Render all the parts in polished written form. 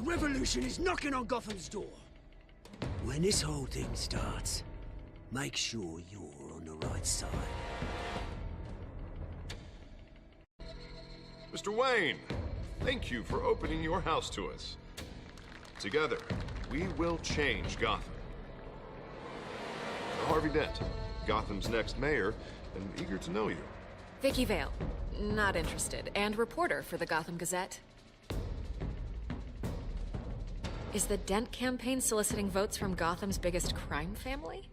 revolution is knocking on Gotham's door. When this whole thing starts, make sure you're on the right side. Mr. Wayne, thank you for opening your house to us. Together, we will change Gotham. Harvey Dent, Gotham's next mayor, and eager to know you. Vicky Vale, not interested, and reporter for the Gotham Gazette. Is the Dent campaign soliciting votes from Gotham's biggest crime family?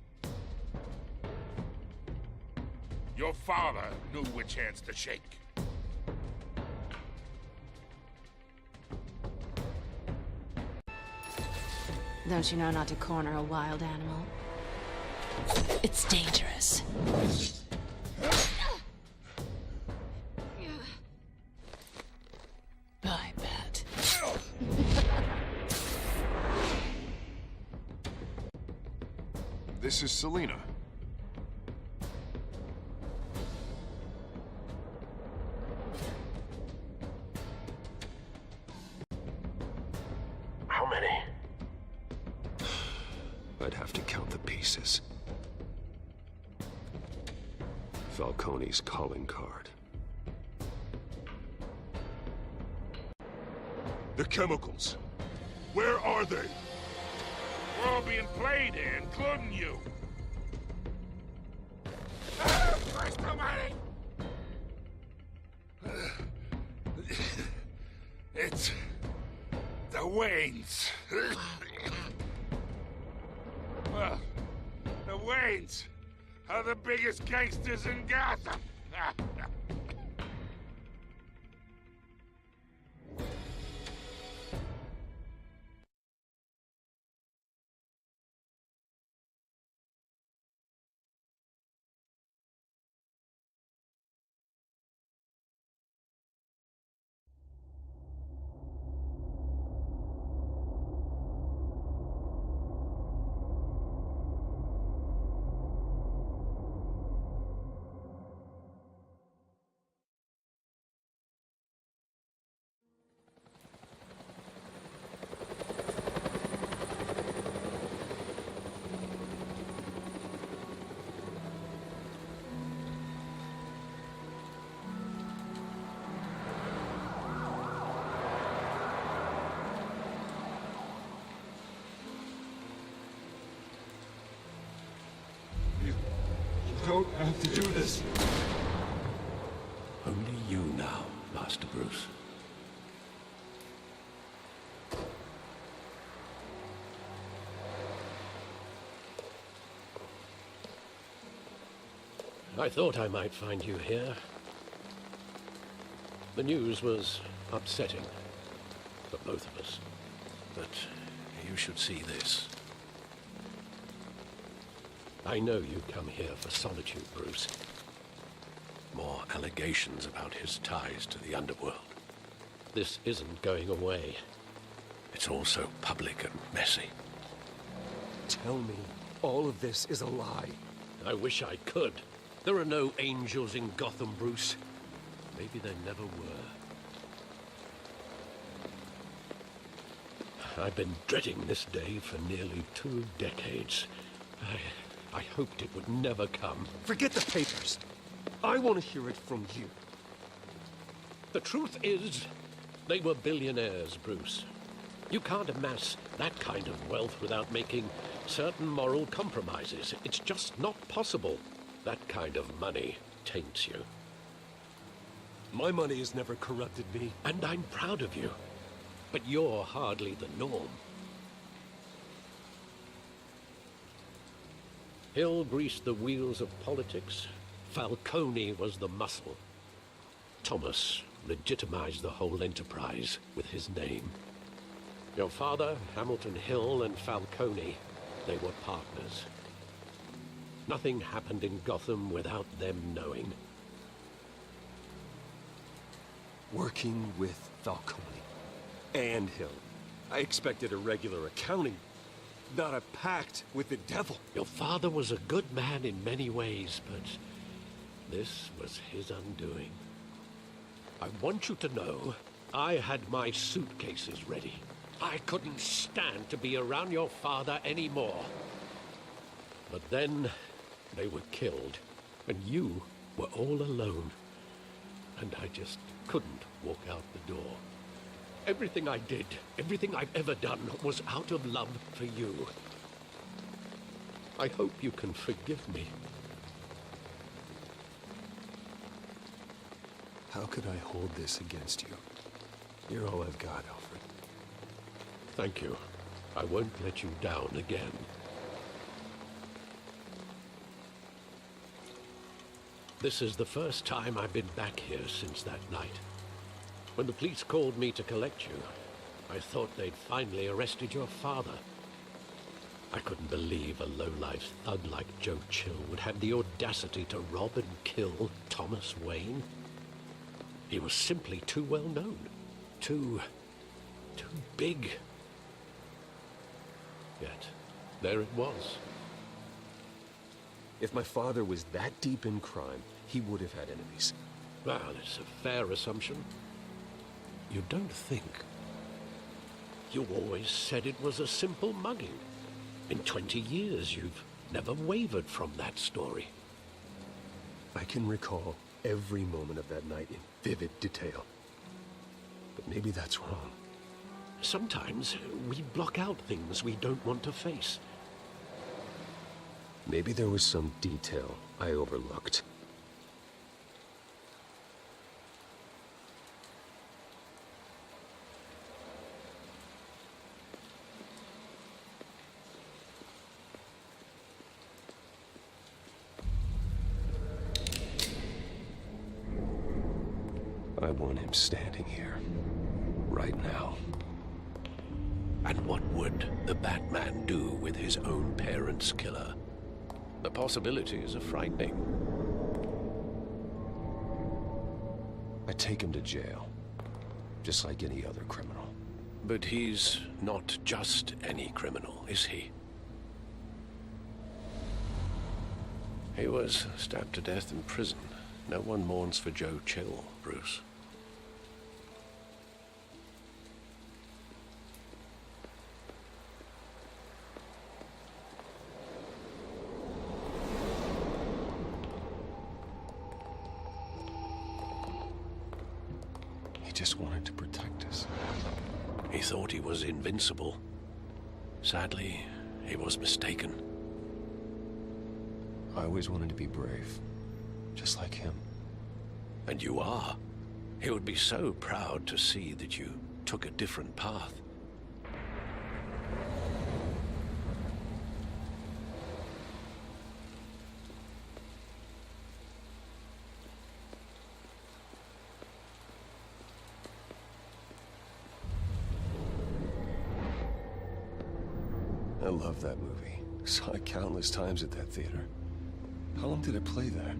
Your father knew which hands to shake. Don't you know not to corner a wild animal? It's dangerous. I bet. This is Selina. How many? I'd have to count the pieces. Falcone's calling card. The chemicals. Where are they? We're all being played here, including you. Where's the money? It's the Waynes. Well, the Waynes are the biggest gangsters in Gotham. You don't have to do this. Only you now, Master Bruce. I thought I might find you here. The news was upsetting for both of us. But you should see this. I know you come here for solitude, Bruce. More allegations about his ties to the underworld. This isn't going away. It's all so public and messy. Tell me, all of this is a lie. I wish I could. There are no angels in Gotham, Bruce. Maybe there never were. I've been dreading this day for nearly 2 decades. I hoped it would never come. Forget the papers. I want to hear it from you. The truth is, they were billionaires, Bruce. You can't amass that kind of wealth without making certain moral compromises. It's just not possible. That kind of money taints you. My money has never corrupted me. And I'm proud of you. But you're hardly the norm. Hill greased the wheels of politics. Falcone was the muscle. Thomas legitimized the whole enterprise with his name. Your father, Hamilton Hill, and Falcone, they were partners. Nothing happened in Gotham without them knowing. Working with Falcone and Hill. I expected a regular accounting, not a pact with the devil. Your father was a good man in many ways, but this was his undoing. I want you to know, I had my suitcases ready. I couldn't stand to be around your father anymore. But then they were killed, and you were all alone. And I just couldn't walk out the door. Everything I did, everything I've ever done, was out of love for you. I hope you can forgive me. How could I hold this against you? You're all I've got, Alfred. Thank you. I won't let you down again. This is the first time I've been back here since that night. When the police called me to collect you, I thought they'd finally arrested your father. I couldn't believe a low-life thug like Joe Chill would have the audacity to rob and kill Thomas Wayne. He was simply too well known. Too big. Yet, there it was. If my father was that deep in crime, he would have had enemies. Well, it's a fair assumption. You don't think. You always said it was a simple mugging. In 20 years, you've never wavered from that story. I can recall every moment of that night in vivid detail. But maybe that's wrong. Sometimes we block out things we don't want to face. Maybe there was some detail I overlooked. I want him standing here, right now. And what would the Batman do with his own parents' killer? The possibilities are frightening. I take him to jail, just like any other criminal. But he's not just any criminal, is he? He was stabbed to death in prison. No one mourns for Joe Chill, Bruce. He just wanted to protect us. He thought he was invincible. Sadly, he was mistaken. I always wanted to be brave, just like him. And you are. He would be so proud to see that you took a different path. I love that movie. Saw it countless times at that theater. How long did it play there?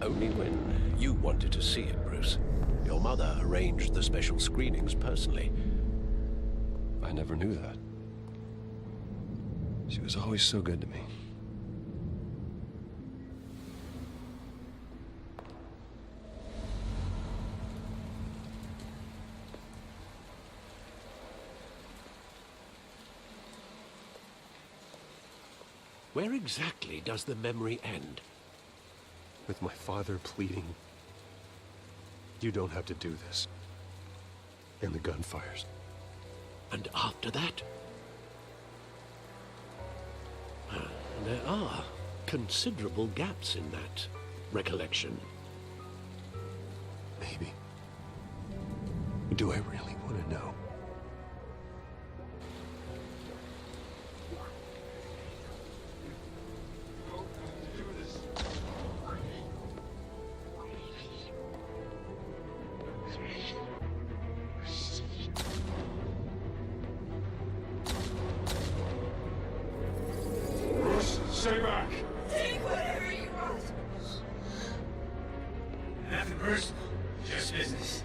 Only when you wanted to see it, Bruce. Your mother arranged the special screenings personally. I never knew that. She was always so good to me. Where exactly does the memory end? With my father pleading, "You don't have to do this." And the gunfires. And after that? There are considerable gaps in that recollection. Maybe. Do I really want to know? Stay back! Take whatever you want. Nothing personal, just business.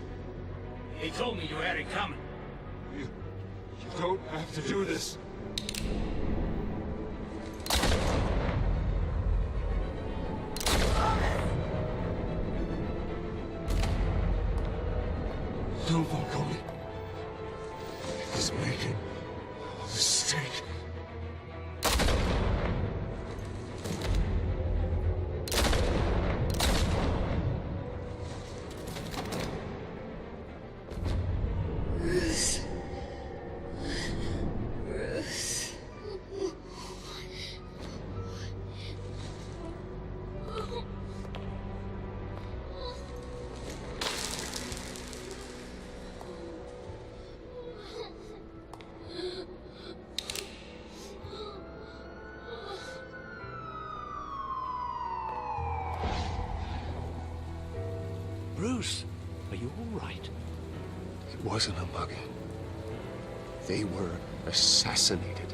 He told me you had it coming. You don't have to do this. Don't Falcone. This was making a mistake. Bruce, are you all right? It wasn't a mugging. They were assassinated.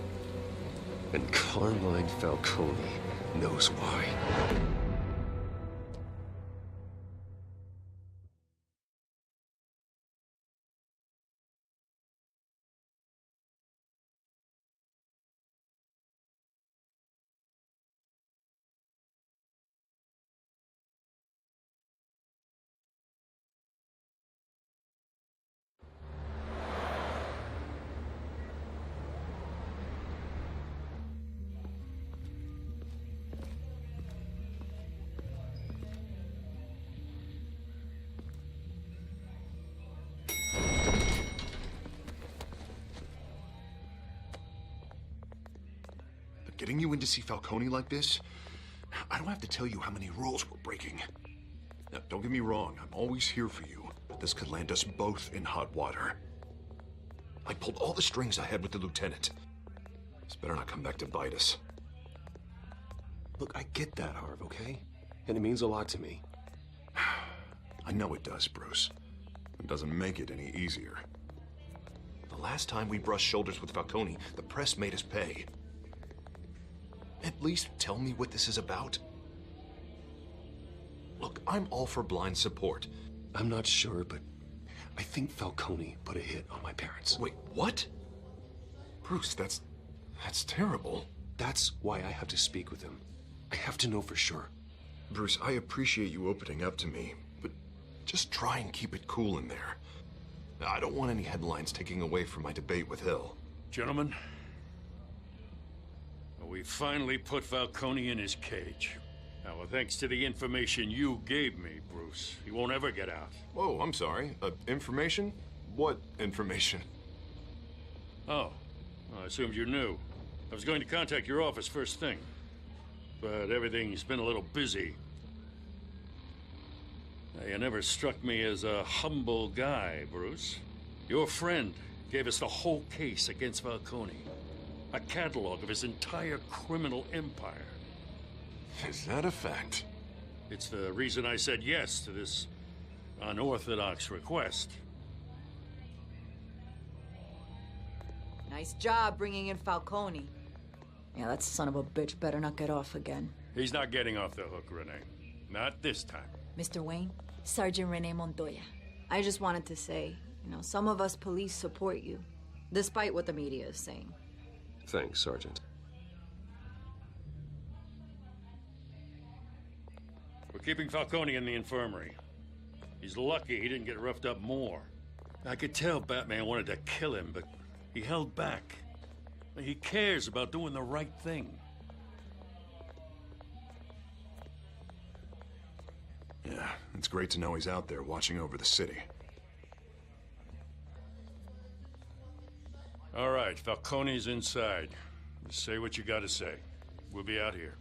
And Carmine Falcone knows why. Getting you in to see Falcone like this, I don't have to tell you how many rules we're breaking. Now, don't get me wrong, I'm always here for you, but this could land us both in hot water. I pulled all the strings I had with the lieutenant. This better not come back to bite us. Look, I get that, Harv, okay? And it means a lot to me. I know it does, Bruce. It doesn't make it any easier. The last time we brushed shoulders with Falcone, the press made us pay. At least tell me what this is about. Look, I'm all for blind support. I'm not sure, but I think Falcone put a hit on my parents. Wait, what? Bruce, that's terrible. That's why I have to speak with him. I have to know for sure. Bruce, I appreciate you opening up to me, but just try and keep it cool in there. I don't want any headlines taking away from my debate with Hill. Gentlemen, we finally put Falcone in his cage. Now, thanks to the information you gave me, Bruce, he won't ever get out. Whoa, I'm sorry. Information? What information? Oh, I assumed you knew. I was going to contact your office first thing, but everything's been a little busy. You never struck me as a humble guy, Bruce. Your friend gave us the whole case against Falcone. A catalog of his entire criminal empire. Is that a fact? It's the reason I said yes to this unorthodox request. Nice job bringing in Falcone. Yeah, that son of a bitch better not get off again. He's not getting off the hook, Renee. Not this time. Mr. Wayne, Sergeant Renee Montoya. I just wanted to say, some of us police support you, despite what the media is saying. Thanks, Sergeant. We're keeping Falcone in the infirmary. He's lucky he didn't get roughed up more. I could tell Batman wanted to kill him, but he held back. He cares about doing the right thing. Yeah, it's great to know he's out there watching over the city. All right, Falcone's inside. Just say what you gotta say. We'll be out here.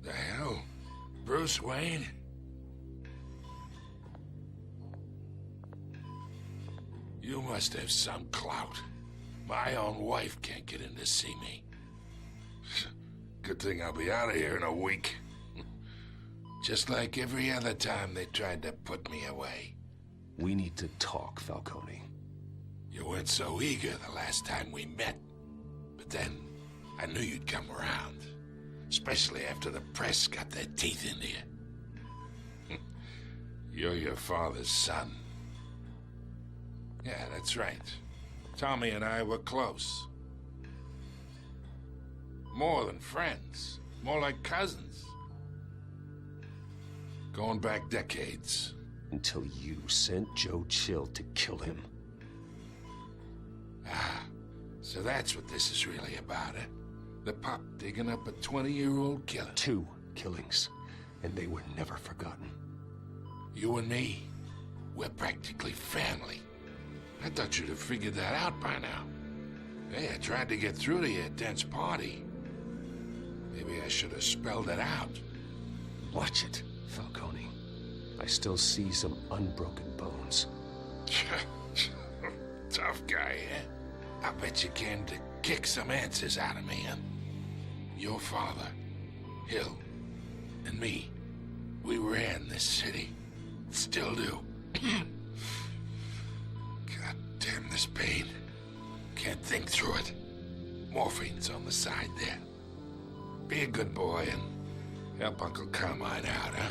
The hell? Bruce Wayne? You must have some clout. My own wife can't get in to see me. Good thing I'll be out of here in a week. Just like every other time they tried to put me away. We need to talk, Falcone. You weren't so eager the last time we met. But then, I knew you'd come around. Especially after the press got their teeth into you. You're your father's son. Yeah, that's right. Tommy and I were close. More than friends. More like cousins. Going back decades. Until you sent Joe Chill to kill him. Ah, so that's what this is really about, eh? The pup digging up a 20-year-old killer. 2 killings, and they were never forgotten. You and me, we're practically family. I thought you'd have figured that out by now. Hey, I tried to get through to you at Dent's party. Maybe I should have spelled it out. Watch it, Falcone. I still see some unbroken bones. Tough guy, eh? I bet you came to kick some answers out of me, huh? Your father, Hill, and me, we ran this city. Still do. God damn this pain. Can't think through it. Morphine's on the side there. Be a good boy and help Uncle Carmine out, huh?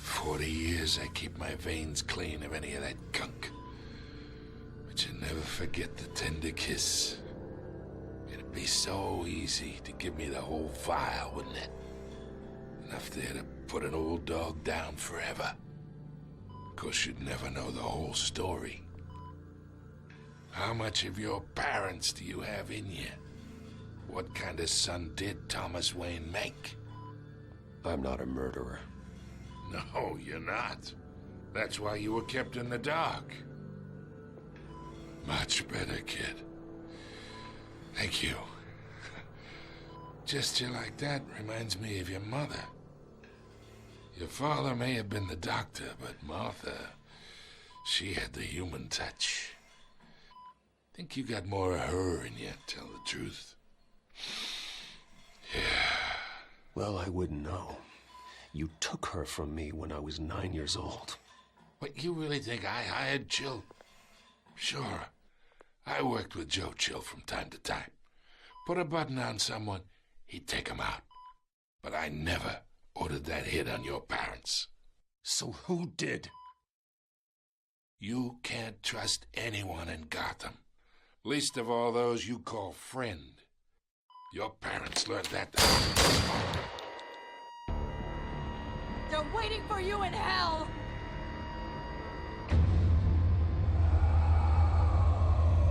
40 years I keep my veins clean of any of that gunk. But you never forget the tender kiss. It'd be so easy to give me the whole vial, wouldn't it? Enough there to put an old dog down forever. Of course, you'd never know the whole story. How much of your parents do you have in you? What kind of son did Thomas Wayne make? I'm not a murderer. No, you're not. That's why you were kept in the dark. Much better, kid. Thank you. Gesture like that reminds me of your mother. Your father may have been the doctor, but Martha, she had the human touch. Think you got more of her in you, tell the truth. Yeah. Well, I wouldn't know. You took her from me when I was 9 years old. What, you really think I hired Chill? Sure. I worked with Joe Chill from time to time. Put a button on someone, he'd take him out. But I never ordered that hit on your parents. So who did? You can't trust anyone in Gotham. Least of all those you call friend. Your parents learned that. They're waiting for you in hell!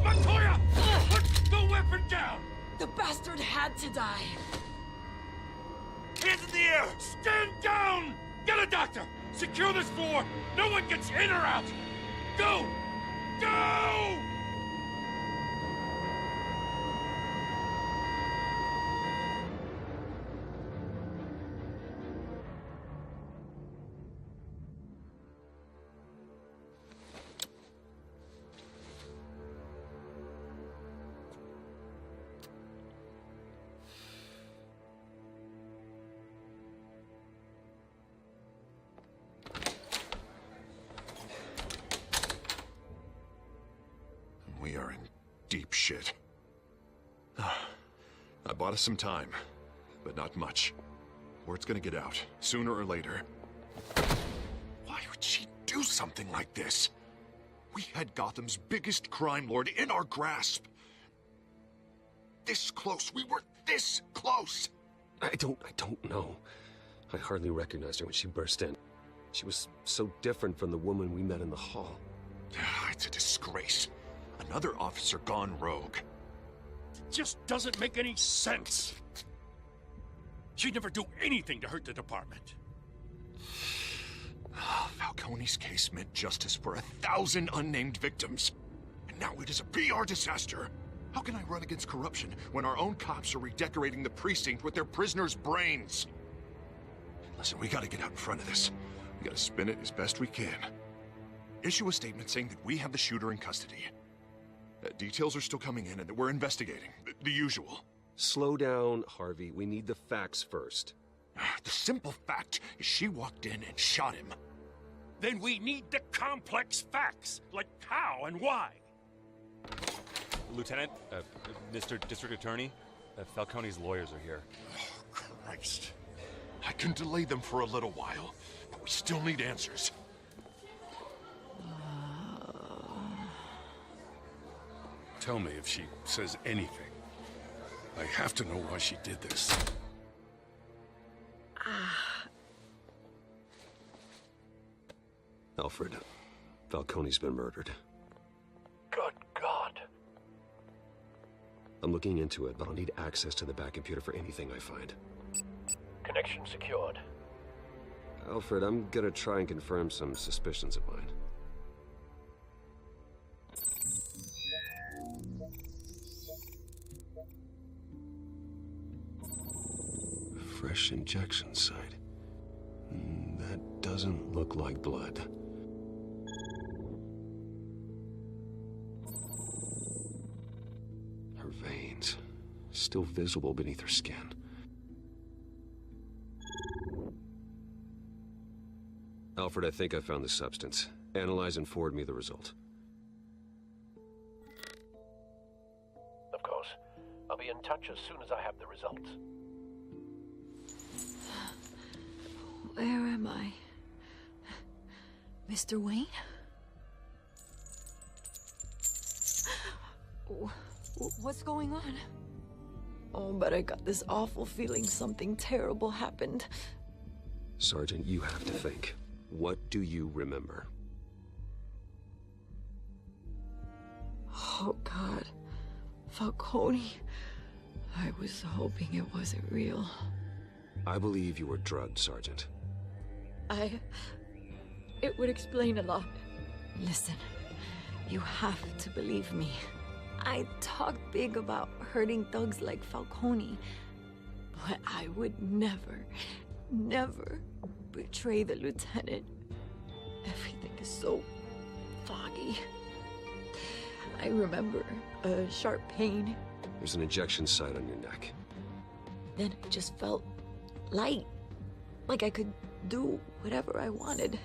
Montoya! Put the weapon down! The bastard had to die. Hands in the air! Stand down! Get a doctor! Secure this floor! No one gets in or out! Go! Go! We are in deep shit. I bought us some time, but not much. Word's gonna get out, sooner or later. Why would she do something like this? We had Gotham's biggest crime lord in our grasp. This close, we were this close! I don't know. I hardly recognized her when she burst in. She was so different from the woman we met in the hall. It's a disgrace. Another officer gone rogue. It just doesn't make any sense. She'd never do anything to hurt the department. Falcone's case meant justice for 1,000 unnamed victims. And now it is a PR disaster. How can I run against corruption when our own cops are redecorating the precinct with their prisoners' brains? Listen, we gotta get out in front of this. We gotta spin it as best we can. Issue a statement saying that we have the shooter in custody. Details are still coming in, and we're investigating. The usual. Slow down, Harvey. We need the facts first. The simple fact is she walked in and shot him. Then we need the complex facts, like how and why. Lieutenant, Mr. District Attorney, Falcone's lawyers are here. Oh, Christ. I can delay them for a little while, but we still need answers. Tell me if she says anything. I have to know why she did this. Alfred, Falcone's been murdered. Good God. I'm looking into it, but I'll need access to the back computer for anything I find. Connection secured. Alfred, I'm gonna try and confirm some suspicions of mine. Fresh injection site. That doesn't look like blood. Her veins, still visible beneath her skin. Alfred, I think I found the substance. Analyze and forward me the result. Of course. I'll be in touch as soon as I have the results. Where am I? Mr. Wayne? What's going on? Oh, but I got this awful feeling something terrible happened. Sergeant, you have to think. What do you remember? Oh, God. Falcone. I was hoping it wasn't real. I believe you were drugged, Sergeant. It would explain a lot. Listen, you have to believe me. I talked big about hurting thugs like Falcone, but I would never, never betray the lieutenant. Everything is so foggy. I remember a sharp pain. There's an injection site on your neck. Then it just felt light, like I could do whatever I wanted.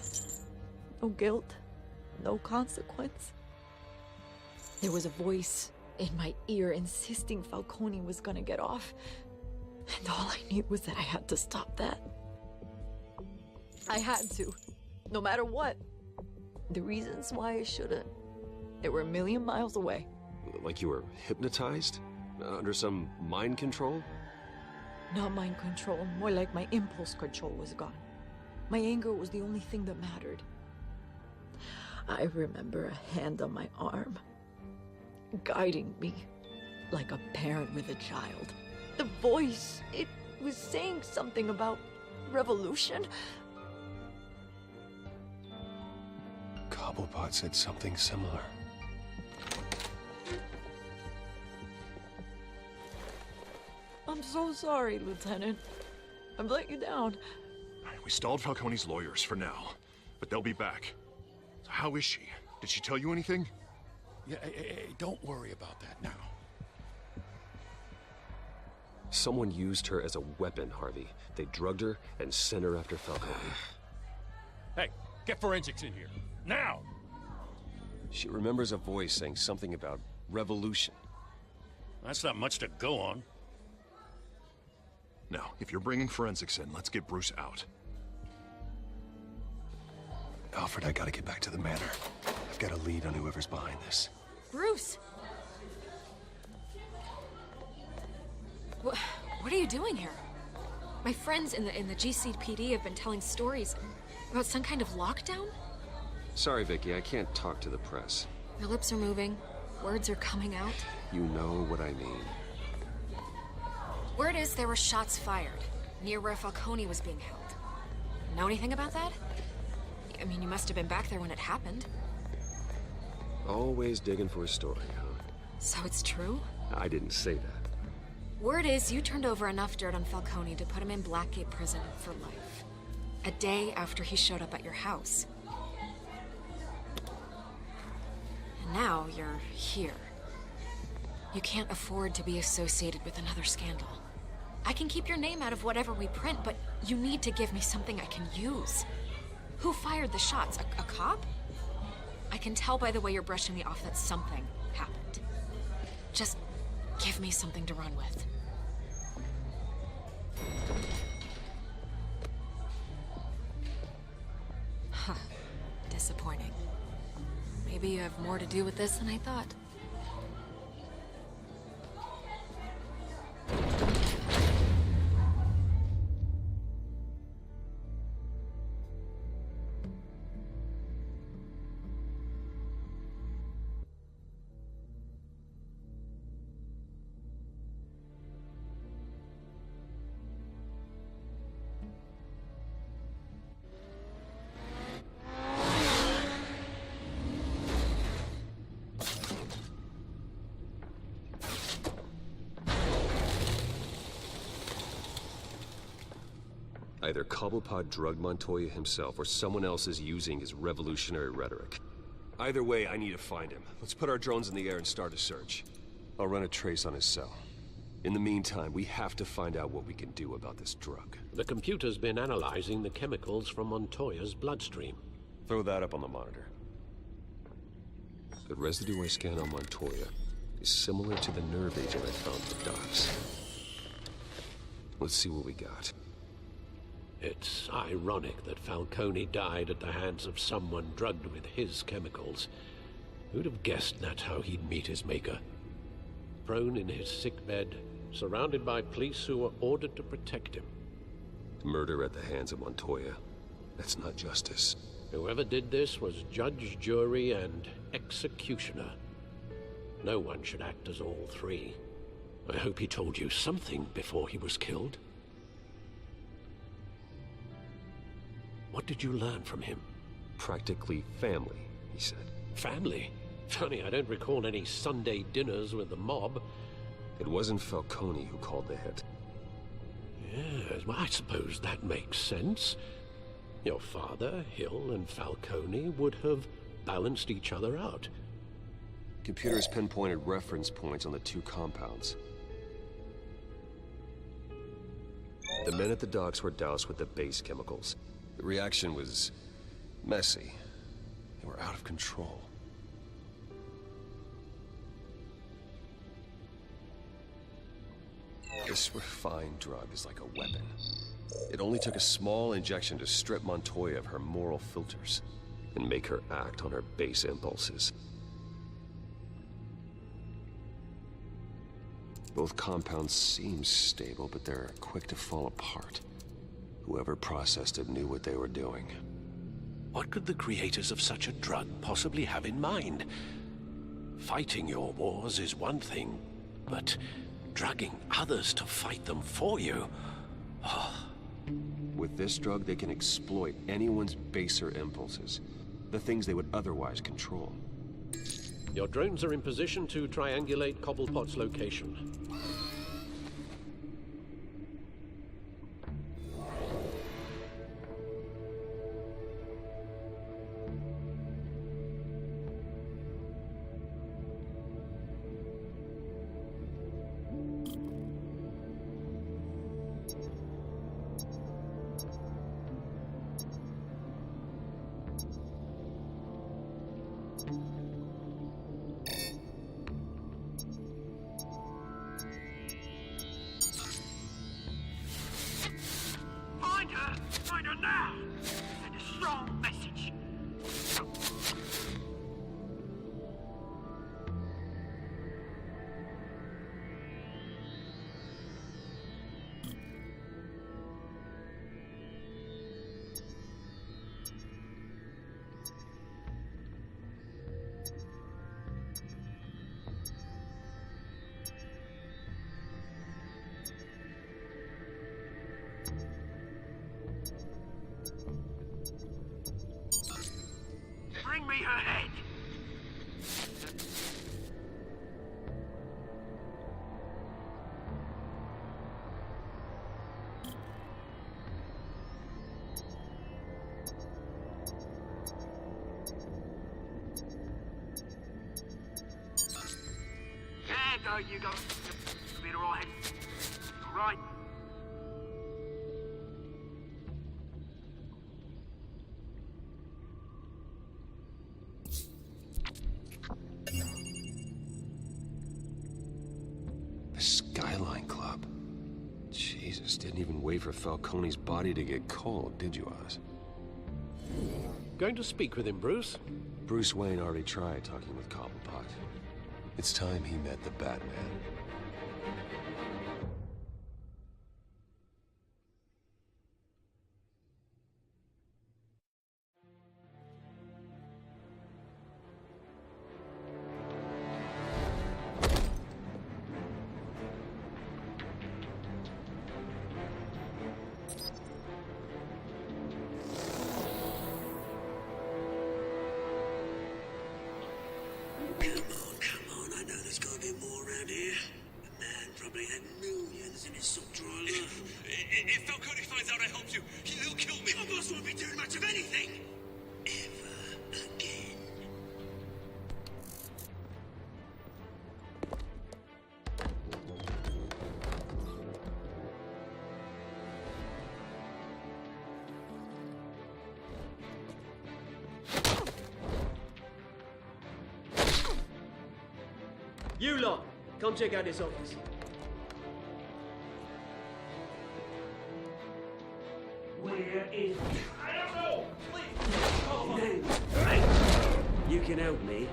No guilt, no consequence. There was a voice in my ear insisting Falcone was gonna get off. And all I knew was that I had to stop that. I had to, no matter what. The reasons why I shouldn't, they were a million miles away. Like you were hypnotized? Under some mind control? Not mind control, more like my impulse control was gone. My anger was the only thing that mattered. I remember a hand on my arm, guiding me like a parent with a child. The voice, it was saying something about revolution. Cobblepot said something similar. I'm so sorry, Lieutenant. I've let you down. We stalled Falcone's lawyers for now, but they'll be back. So how is she? Did she tell you anything? Yeah, hey, don't worry about that now. Someone used her as a weapon, Harvey. They drugged her and sent her after Falcone. Hey, get forensics in here. Now! She remembers a voice saying something about revolution. That's not much to go on. Now, if you're bringing forensics in, let's get Bruce out. Alfred, I gotta get back to the manor. I've got a lead on whoever's behind this. Bruce! What are you doing here? My friends in the GCPD have been telling stories about some kind of lockdown? Sorry, Vicky, I can't talk to the press. Your lips are moving. Words are coming out. You know what I mean. Word is there were shots fired near where Falcone was being held. Know anything about that? I mean, you must have been back there when it happened. Always digging for a story, huh? So it's true? I didn't say that. Word is you turned over enough dirt on Falcone to put him in Blackgate Prison for life. A day after he showed up at your house. And now you're here. You can't afford to be associated with another scandal. I can keep your name out of whatever we print, but you need to give me something I can use. Who fired the shots? A cop? I can tell by the way you're brushing me off that something happened. Just give me something to run with. Huh. Disappointing. Maybe you have more to do with this than I thought. Either Cobblepot drugged Montoya himself, or someone else is using his revolutionary rhetoric. Either way, I need to find him. Let's put our drones in the air and start a search. I'll run a trace on his cell. In the meantime, we have to find out what we can do about this drug. The computer's been analyzing the chemicals from Montoya's bloodstream. Throw that up on the monitor. The residue I scan on Montoya is similar to the nerve agent I found at the docks. Let's see what we got. It's ironic that Falcone died at the hands of someone drugged with his chemicals. Who'd have guessed that's how he'd meet his maker? Prone in his sickbed, surrounded by police who were ordered to protect him. Murder at the hands of Montoya. That's not justice. Whoever did this was judge, jury, and executioner. No one should act as all three. I hope he told you something before he was killed. What did you learn from him? Practically family, he said. Family? Funny, I don't recall any Sunday dinners with the mob. It wasn't Falcone who called the hit. Yes, well, I suppose that makes sense. Your father, Hill, and Falcone would have balanced each other out. Computers pinpointed reference points on the two compounds. The men at the docks were doused with the base chemicals. The reaction was messy. They were out of control. This refined drug is like a weapon. It only took a small injection to strip Montoya of her moral filters and make her act on her base impulses. Both compounds seem stable, but they're quick to fall apart. Whoever processed it knew what they were doing. What could the creators of such a drug possibly have in mind? Fighting your wars is one thing, but drugging others to fight them for you? Oh. With this drug, they can exploit anyone's baser impulses, the things they would otherwise control. Your drones are in position to triangulate Cobblepot's location. Find her now! Send a strong message. Bring me her head! go, you go. Be alright. Right. The Skyline Club. Jesus, didn't even wait for Falcone's body to get cold, did you, Oz? Going to speak with him, Bruce? Bruce Wayne already tried talking with Cobblepot. It's time he met the Batman. Come on, I know there's gotta be more around here. The man probably had millions in his soft dry love. If Falcone finds out I helped you, he'll kill me. Your boss won't be doing much of anything. Ever again. You lot, come check out this office. Where is... I don't know! Please! You can help me.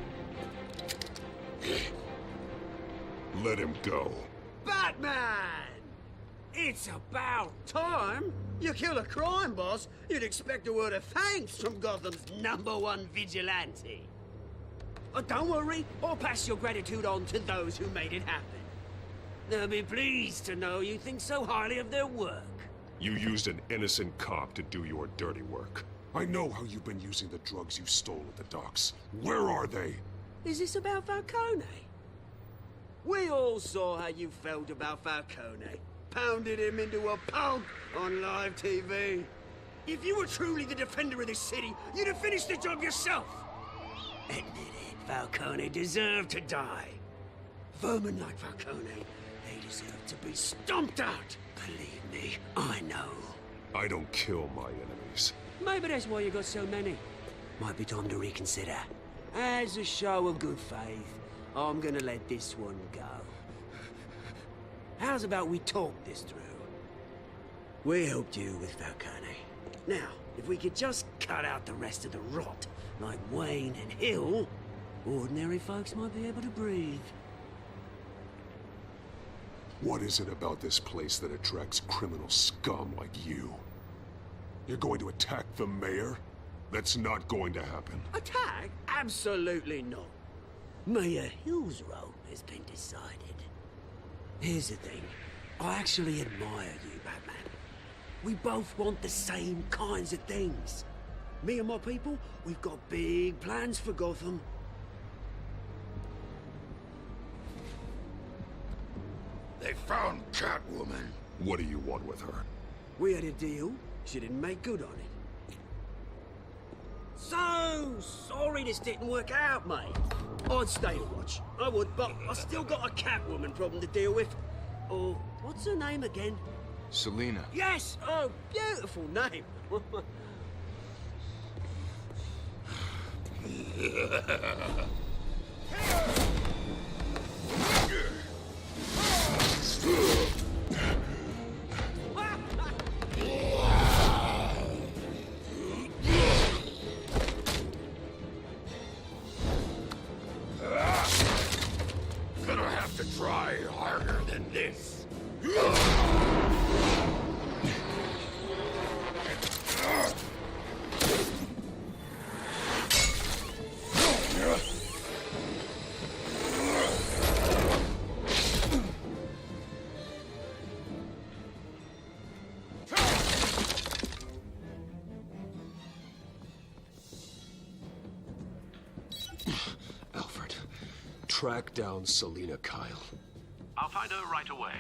Let him go. Batman! It's about time. You kill a crime boss, you'd expect a word of thanks from Gotham's #1 vigilante. Oh, don't worry, I'll pass your gratitude on to those who made it happen. They'll be pleased to know you think so highly of their work. You used an innocent cop to do your dirty work. I know how you've been using the drugs you stole at the docks. Where are they? Is this about Falcone? We all saw how you felt about Falcone. Pounded him into a pulp on live TV. If you were truly the defender of this city, you'd have finished the job yourself. Admit it, Falcone deserved to die. Vermin like Falcone, they deserve to be stomped out. Believe me, I know. I don't kill my enemies. Maybe that's why you got so many. Might be time to reconsider. As a show of good faith, I'm gonna let this one go. How's about we talk this through? We helped you with Falcone. Now, if we could just cut out the rest of the rot, like Wayne and Hill, ordinary folks might be able to breathe. What is it about this place that attracts criminal scum like you? You're going to attack the mayor? That's not going to happen. Attack? Absolutely not. Mayor Hill's role has been decided. Here's the thing. I actually admire you, Batman. We both want the same kinds of things. Me and my people, we've got big plans for Gotham. They found Catwoman. What do you want with her? We had a deal. She didn't make good on it. So sorry this didn't work out, mate. I'd stay to watch. I would, but I still got a Catwoman problem to deal with. Oh, what's her name again? Selina. Yes! Oh, beautiful name. Gonna have to try harder than this. Alfred, track down Selina Kyle. I'll find her right away.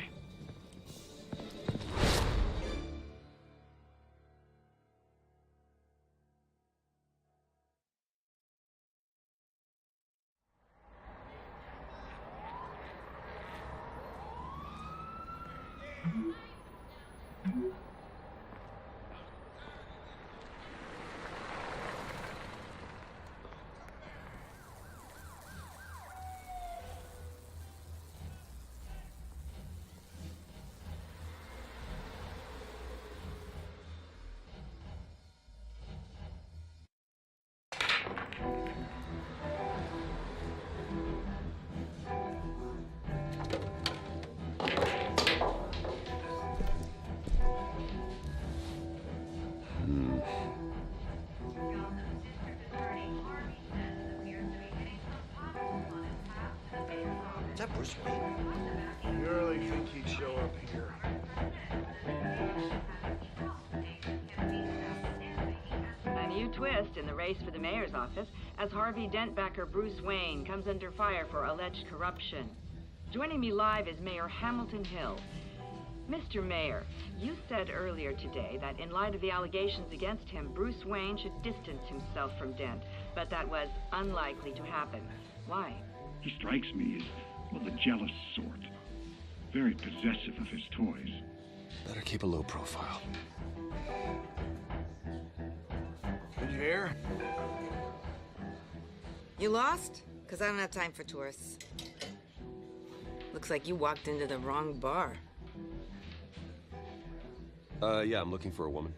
that Bruce Wayne? You really think he'd show up here? A new twist in the race for the mayor's office as Harvey Dent backer Bruce Wayne comes under fire for alleged corruption. Joining me live is Mayor Hamilton Hill. Mr. Mayor, you said earlier today that in light of the allegations against him, Bruce Wayne should distance himself from Dent, but that was unlikely to happen. Why? He strikes me as, well, the jealous sort. Very possessive of his toys. Better keep a low profile. Did you hear? You lost? Because I don't have time for tourists. Looks like you walked into the wrong bar. Yeah, I'm looking for a woman.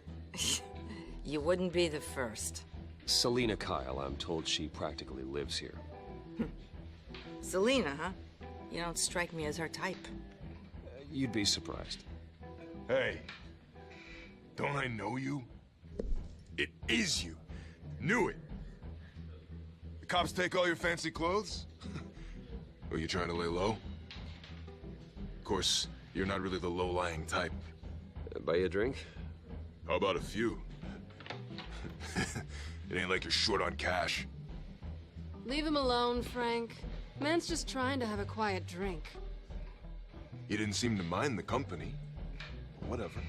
You wouldn't be the first. Selina Kyle, I'm told she practically lives here. Selina, huh? You don't strike me as her type. You'd be surprised. Hey, don't I know you? It is you. Knew it. The cops take all your fancy clothes? Or you trying to lay low? Of course, you're not really the low-lying type. Buy you a drink? How about a few? It ain't like you're short on cash. Leave him alone, Frank. Man's just trying to have a quiet drink. You didn't seem to mind the company. Whatever.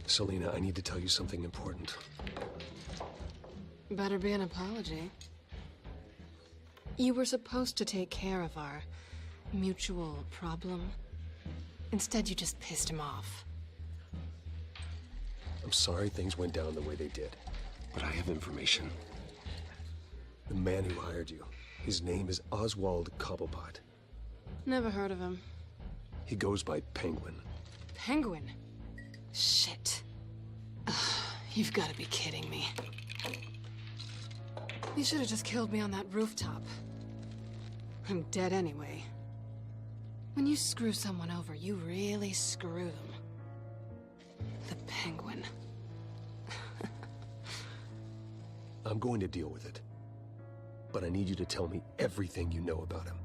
Selina, I need to tell you something important. Better be an apology. You were supposed to take care of our mutual problem. Instead, you just pissed him off. I'm sorry things went down the way they did, but I have information. The man who hired you, his name is Oswald Cobblepot. Never heard of him. He goes by Penguin. Penguin? Shit. Ugh, you've got to be kidding me. You should have just killed me on that rooftop. I'm dead anyway. When you screw someone over, you really screw them. The Penguin. I'm going to deal with it. But I need you to tell me everything you know about him.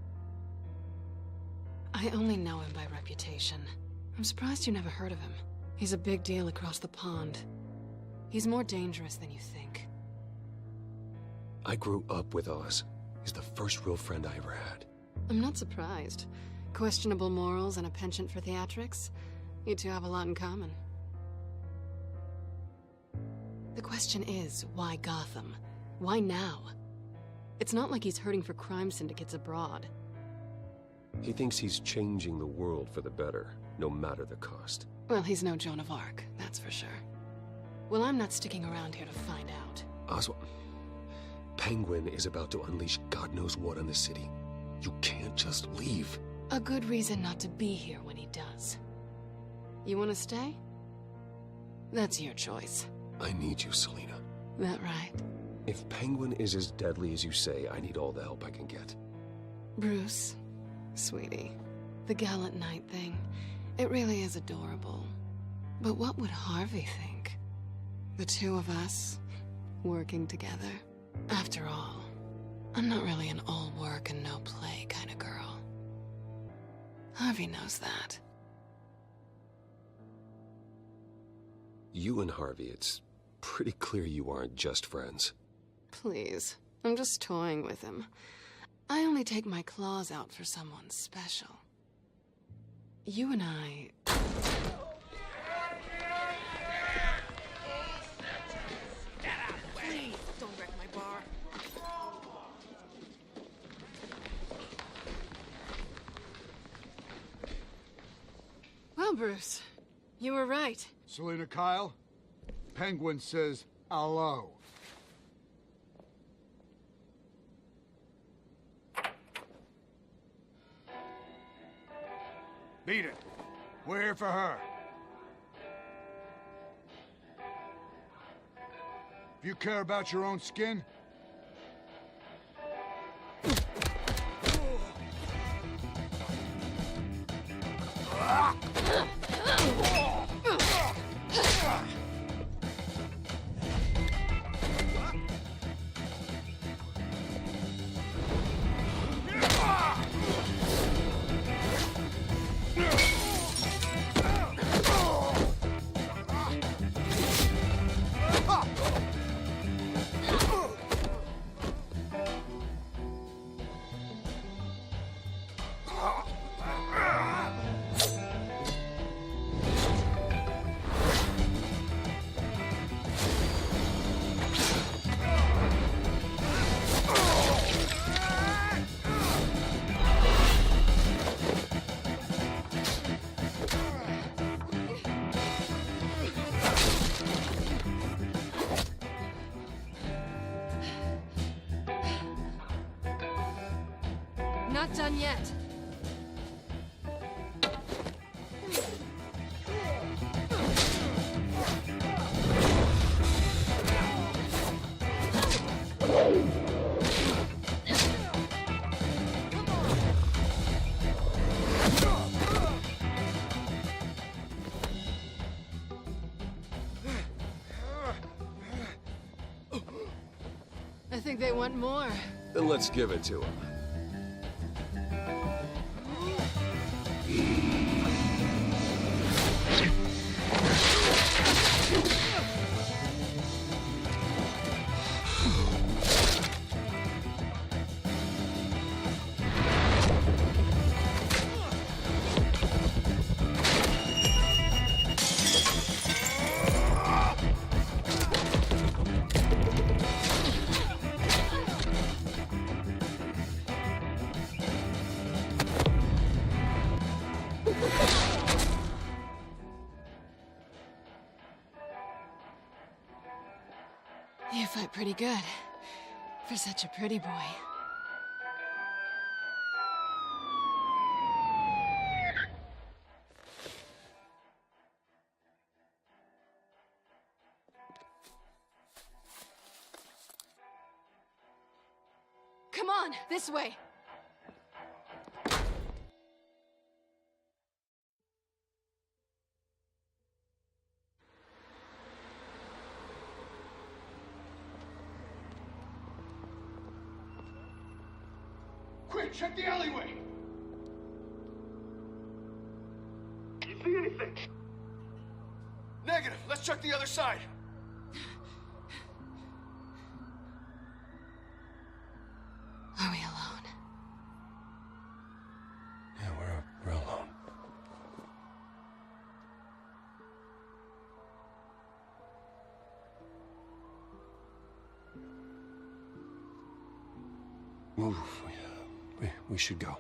I only know him by reputation. I'm surprised you never heard of him. He's a big deal across the pond. He's more dangerous than you think. I grew up with Oz. He's the first real friend I ever had. I'm not surprised. Questionable morals and a penchant for theatrics. You two have a lot in common. The question is, why Gotham? Why now? It's not like he's hurting for crime syndicates abroad. He thinks he's changing the world for the better, no matter the cost. Well, he's no Joan of Arc, that's for sure. Well, I'm not sticking around here to find out. Oswald, Penguin is about to unleash God knows what on the city. You can't just leave. A good reason not to be here when he does. You want to stay? That's your choice. I need you, Selina. That right? If Penguin is as deadly as you say, I need all the help I can get. Bruce, sweetie, the gallant knight thing, it really is adorable. But what would Harvey think? The two of us, working together. After all, I'm not really an all work and no play kind of girl. Harvey knows that. You and Harvey, it's pretty clear you aren't just friends. Please, I'm just toying with him. I only take my claws out for someone special. You and I... Please, don't wreck my bar. Well, Bruce, you were right. Selina Kyle, Penguin says hello. Beat it. We're here for her. If you care about your own skin, done yet. I think they want more. Then let's give it to him. You fight pretty good. For such a pretty boy. Come on, this way. Quick, check the alleyway! You see anything? Negative. Let's check the other side. Are we alone? Yeah, we're alone. Move. We should go.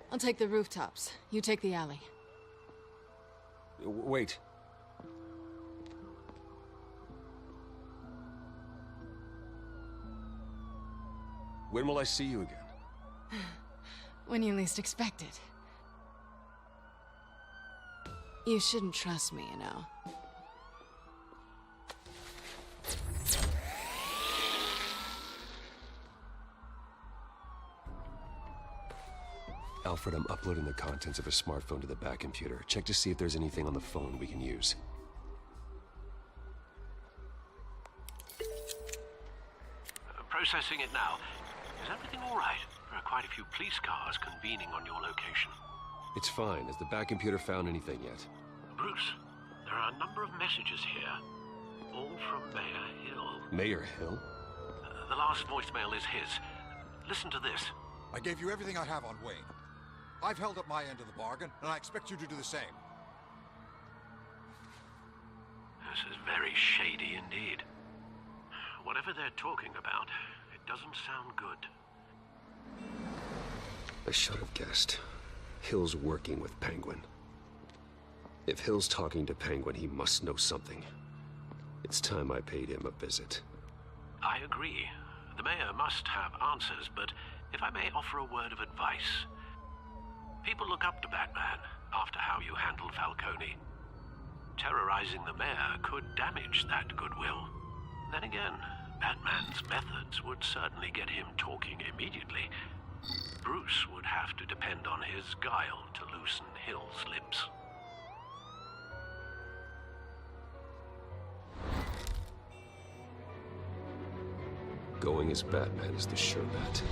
I'll take the rooftops. You take the alley. Wait. When will I see you again? When you least expect it. You shouldn't trust me, you know. Alfred, I'm uploading the contents of a smartphone to the back computer. Check to see if there's anything on the phone we can use. Processing it now. Is everything all right? There are quite a few police cars convening on your location. It's fine. Has the back computer found anything yet? Bruce, there are a number of messages here. All from Mayor Hill. Mayor Hill? The last voicemail is his. Listen to this. I gave you everything I have on Wayne. I've held up my end of the bargain, and I expect you to do the same. This is very shady indeed. Whatever they're talking about, it doesn't sound good. I should have guessed. Hill's working with Penguin. If Hill's talking to Penguin, he must know something. It's time I paid him a visit. I agree. The mayor must have answers, but if I may offer a word of advice. People look up to Batman after how you handled Falcone. Terrorizing the mayor could damage that goodwill. Then again, Batman's methods would certainly get him talking immediately. Bruce would have to depend on his guile to loosen Hill's lips. Going as Batman is the sure bet.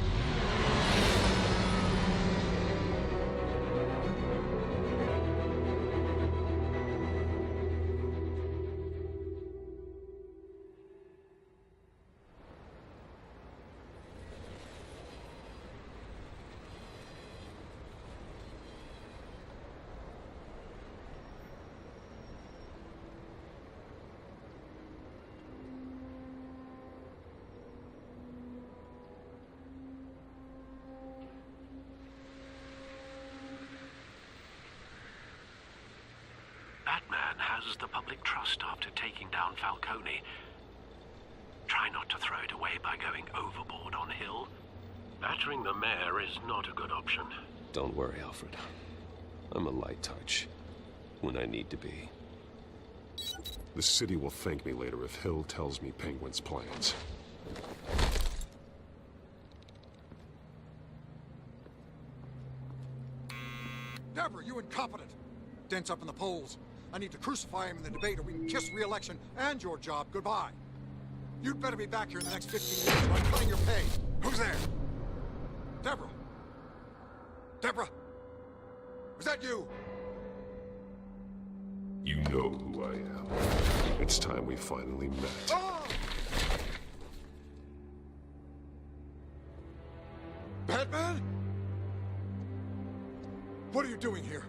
Batman has the public trust after taking down Falcone. Try try not to throw it away by going overboard on Hill. Battering the mayor is not a good option. Don't worry, Alfred. I'm a light touch when I need to be. The city will thank me later if Hill tells me Penguin's plans. Deborah, you incompetent! Dent's up in the polls. I need to crucify him in the debate or we can kiss re-election and your job goodbye. You'd better be back here in the next 15 minutes or I'm cutting your pay. Who's there? Deborah? Deborah? Was that you? You know who I am. It's time we finally met. Oh! Batman? What are you doing here?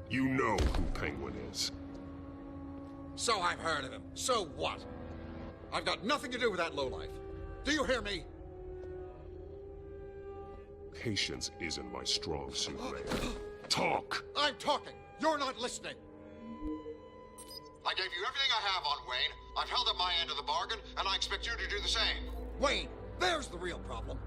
You know who Penguin is. So I've heard of him. So what? I've got nothing to do with that lowlife. Do you hear me? Patience isn't my strong suit, Mayor. Talk! I'm talking. You're not listening. I gave you everything I have on Wayne. I've held up my end of the bargain, and I expect you to do the same. Wayne, there's the real problem.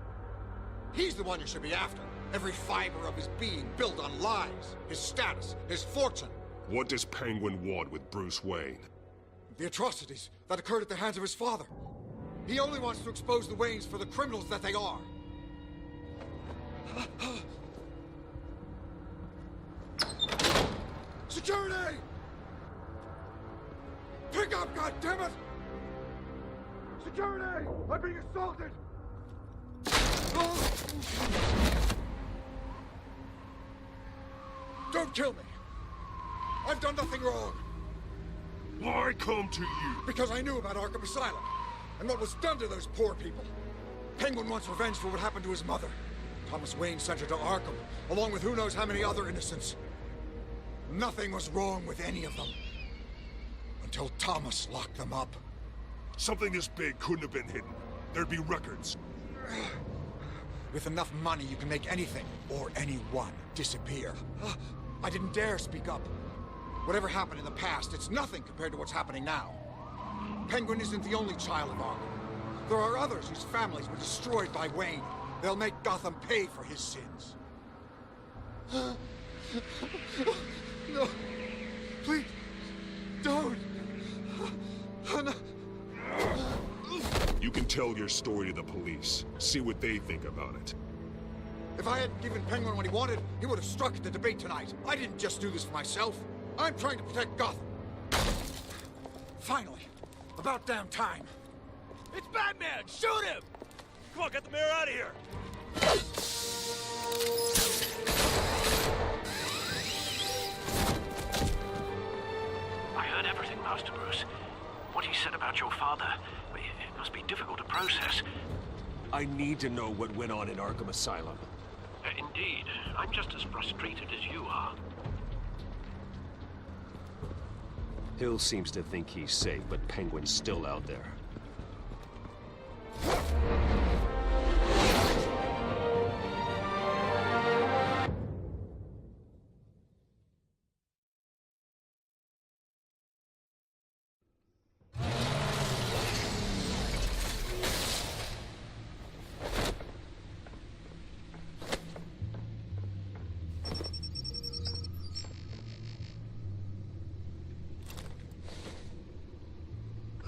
He's the one you should be after. Every fiber of his being built on lies, his status, his fortune. What does Penguin want with Bruce Wayne? The atrocities that occurred at the hands of his father. He only wants to expose the Waynes for the criminals that they are. Security! Pick up, goddammit! Security! I'm being assaulted! Don't kill me! I've done nothing wrong! Why come to you? Because I knew about Arkham Asylum, and what was done to those poor people. Penguin wants revenge for what happened to his mother. Thomas Wayne sent her to Arkham, along with who knows how many other innocents. Nothing was wrong with any of them. Until Thomas locked them up. Something this big couldn't have been hidden. There'd be records. With enough money, you can make anything, or anyone, disappear. I didn't dare speak up. Whatever happened in the past, it's nothing compared to what's happening now. Penguin isn't the only child of Arkham. There are others whose families were destroyed by Wayne. They'll make Gotham pay for his sins. No. Please. Don't. No. You can tell your story to the police. See what they think about it. If I hadn't given Penguin what he wanted, he would have struck at the debate tonight. I didn't just do this for myself. I'm trying to protect Gotham. Finally. About damn time. It's Batman! Shoot him! Come on, get the mayor out of here! I heard everything, Master Bruce. What he said about your father, it must be difficult to process. I need to know what went on in Arkham Asylum. Indeed. I'm just as frustrated as you are. Hill seems to think he's safe, but Penguin's still out there.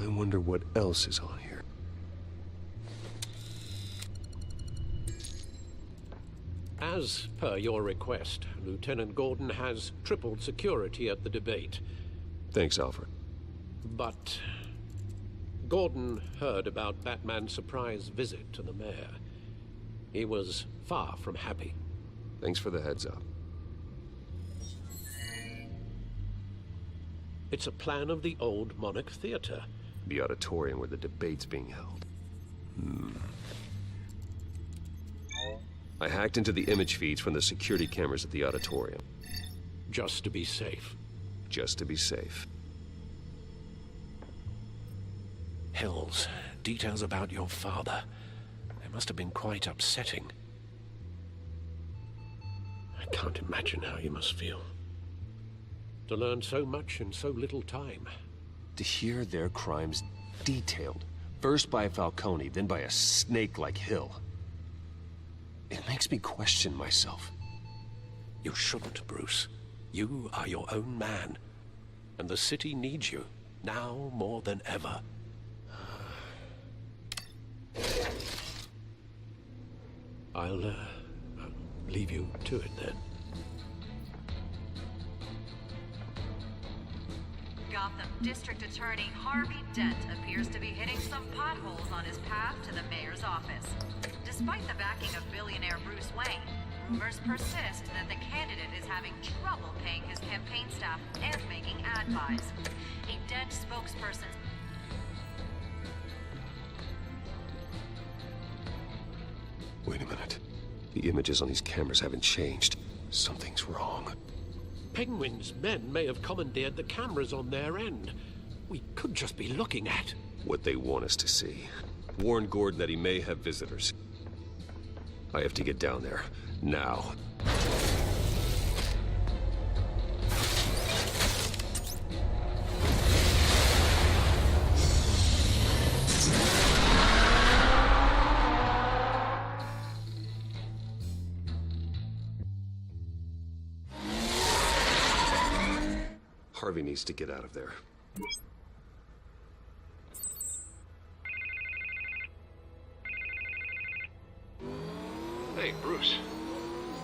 I wonder what else is on here. As per your request, Lieutenant Gordon has tripled security at the debate. Thanks, Alfred. But Gordon heard about Batman's surprise visit to the mayor. He was far from happy. Thanks for the heads up. It's a plan of the old Monarch Theater. The auditorium where the debate's being held. I hacked into the image feeds from the security cameras at the auditorium. Just to be safe. Just to be safe. Hells, details about your father. They must have been quite upsetting. I can't imagine how you must feel. To learn so much in so little time. To hear their crimes detailed, first by Falcone, then by a snake like Hill. It makes me question myself. You shouldn't, Bruce. You are your own man. And the city needs you, now more than ever. I'll leave you to it then. Gotham District Attorney Harvey Dent appears to be hitting some potholes on his path to the mayor's office. Despite the backing of billionaire Bruce Wayne, rumors persist that the candidate is having trouble paying his campaign staff and making ad buys. A Dent spokesperson... Wait a minute. The images on these cameras haven't changed. Something's wrong. Penguin's men may have commandeered the cameras on their end. We could just be looking at... what they want us to see. Warn Gordon that he may have visitors. I have to get down there. Now. Harvey needs to get out of there. Hey, Bruce.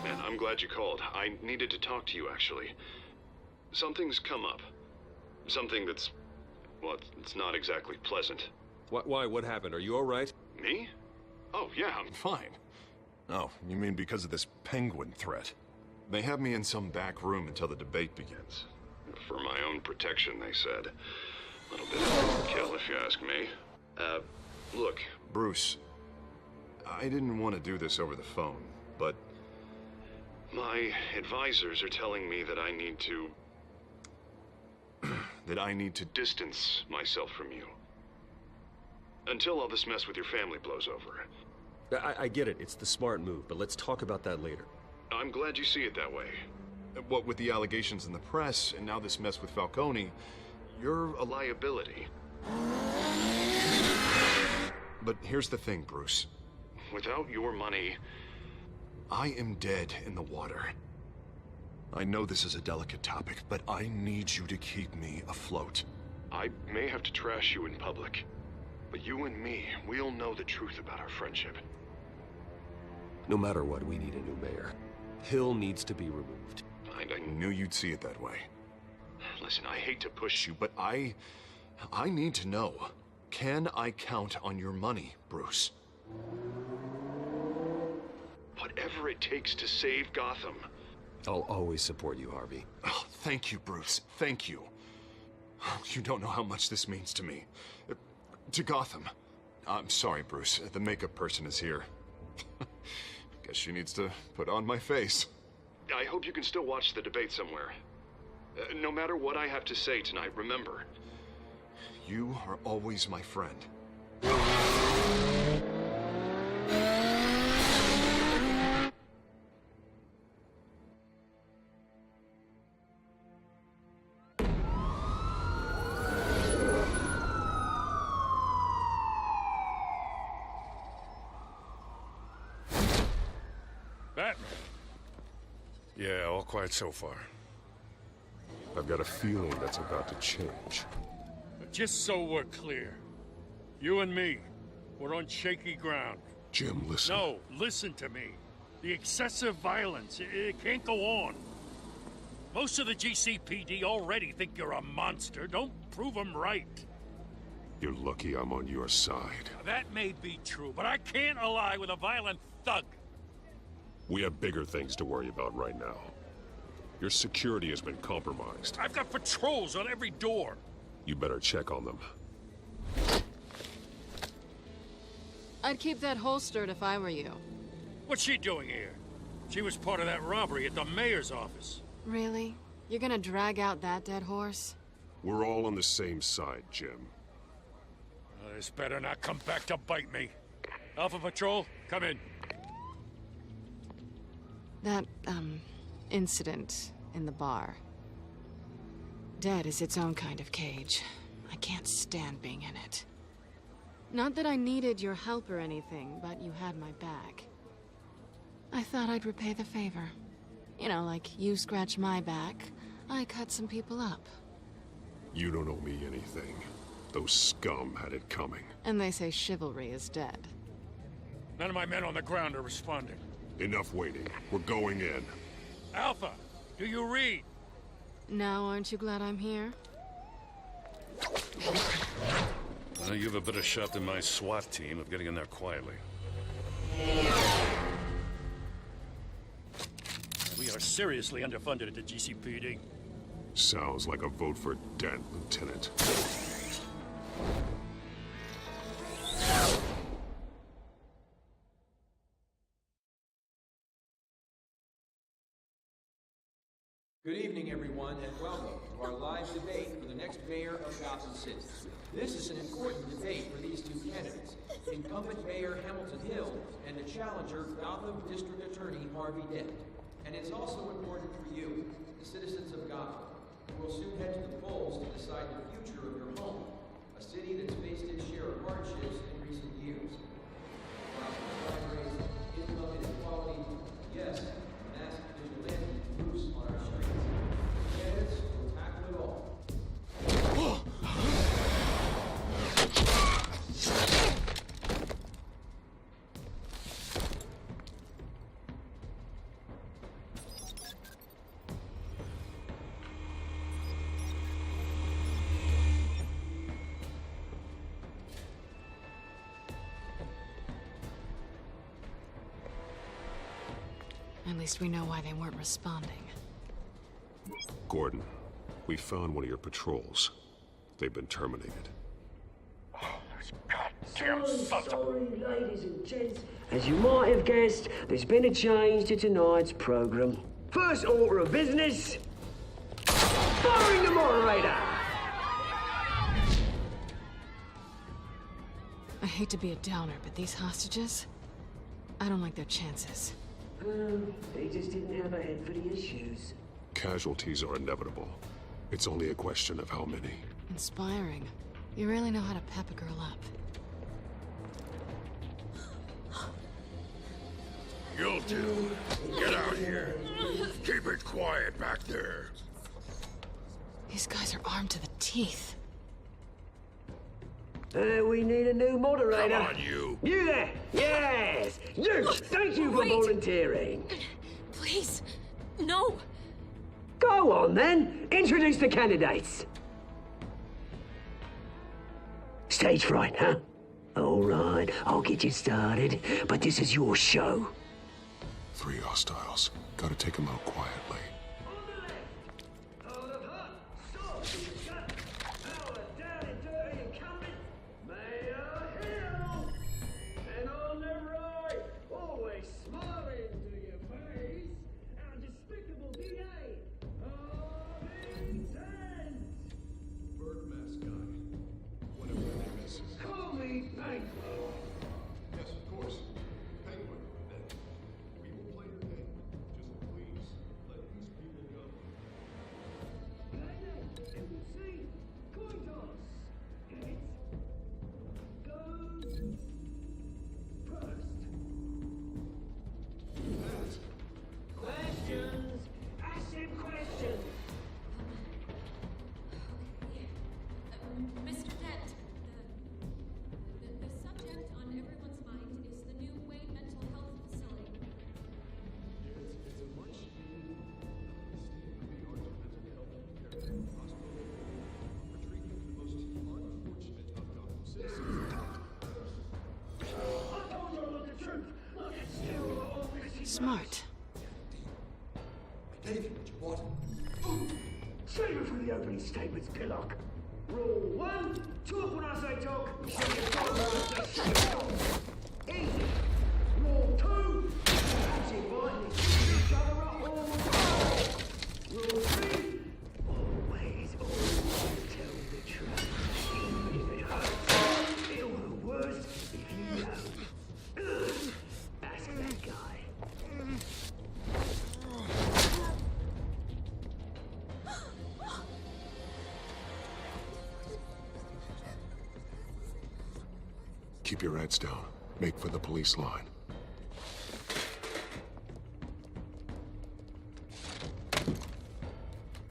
Man, I'm glad you called. I needed to talk to you, actually. Something's come up. Something that's... well, it's not exactly pleasant. Why? What happened? Are you all right? Me? Oh, yeah, I'm fine. Oh, you mean because of this penguin threat? They have me in some back room until the debate begins. For my own protection, they said. A little bit of overkill, if you ask me. Look, Bruce, I didn't want to do this over the phone, but my advisors are telling me that I need to... that I need to distance myself from you. Until all this mess with your family blows over. I get it. It's the smart move, but let's talk about that later. I'm glad you see it that way. What with the allegations in the press, and now this mess with Falcone, you're a liability. But here's the thing, Bruce. Without your money, I am dead in the water. I know this is a delicate topic, but I need you to keep me afloat. I may have to trash you in public, but you and me, we'll know the truth about our friendship. No matter what, we need a new mayor. Hill needs to be removed. I knew you'd see it that way. Listen, I hate to push you, but I need to know. Can I count on your money, Bruce? Whatever it takes to save Gotham. I'll always support you, Harvey. Oh, thank you, Bruce. Thank you. You don't know how much this means to me. To Gotham. I'm sorry, Bruce. The makeup person is here. Guess she needs to put on my face. I hope you can still watch the debate somewhere. No matter what I have to say tonight, remember, you are always my friend. Batman. Yeah, all quiet so far. I've got a feeling that's about to change. Just so we're clear, you and me, we're on shaky ground. Jim, listen. No, listen to me. The excessive violence, it can't go on. Most of the GCPD already think you're a monster. Don't prove them right. You're lucky I'm on your side. That may be true, but I can't ally with a violent thug. We have bigger things to worry about right now. Your security has been compromised. I've got patrols on every door. You better check on them. I'd keep that holstered if I were you. What's she doing here? She was part of that robbery at the mayor's office. Really? You're gonna drag out that dead horse? We're all on the same side, Jim. This better not come back to bite me. Alpha Patrol, come in. That, incident in the bar. dead is its own kind of cage. I can't stand being in it. Not that I needed your help or anything, but you had my back. I thought I'd repay the favor. You know, like you scratch my back, I cut some people up. You don't owe me anything. Those scum had it coming. And they say chivalry is dead. None of my men on the ground are responding. Enough waiting. We're going in. Alpha, do you read? Now aren't you glad I'm here? Well, you have a better shot than my SWAT team of getting in there quietly. We are seriously underfunded at the GCPD. Sounds like a vote for Dent, Lieutenant. Good evening, everyone, and welcome to our live debate for the next mayor of Gotham City. This is an important debate for these two candidates, incumbent Mayor Hamilton Hill and the challenger Gotham District Attorney Harvey Dent. And it's also important for you, the citizens of Gotham, who will soon head to the polls to decide the future of your home, a city that's faced its share of hardships in recent years. Crime rates, income inequality, yes, mass vigilantes loose on our streets. Candidates will tackle it all. At least we know why they weren't responding. Gordon, we found one of your patrols. They've been terminated. Goddamn sorry, ladies and gents. As you might have guessed, there's been a change to tonight's program. First order of business, firing the moderator. I hate to be a downer, but these hostages, I don't like their chances. They just didn't have a head for the issues. Casualties are inevitable. It's only a question of how many. Inspiring. You really know how to pep a girl up. You'll do. Get out here. Keep it quiet back there. These guys are armed to the teeth. We need a new moderator. Come on, you. You there! Yes! You! Thank you for Wait. volunteering. Please, no. Go on, then. Introduce the candidates. Stage fright, huh? All right, I'll get you started, but this is your show. 3 hostiles. Gotta take them out quietly. Mr. Dent, the subject on everyone's mind is the new Wayne Mental Health Facility. It's a much needed state-of-the-art mental health care hospital for treatment of the most unfortunate of Gotham citizens. I told you to look the truth. Look at you. Smart. I gave you what you wanted. Save it for the opening statements, Pillock. Rule 1, talk when I say talk. Show your talk when I say talk. Easy. Rule 2, actually fighting each other up all the time. Rule 3, always tell the truth. Even if it hurts. It'll hurt worse if you don't. Ask that guy. Keep your heads down. Make for the police line.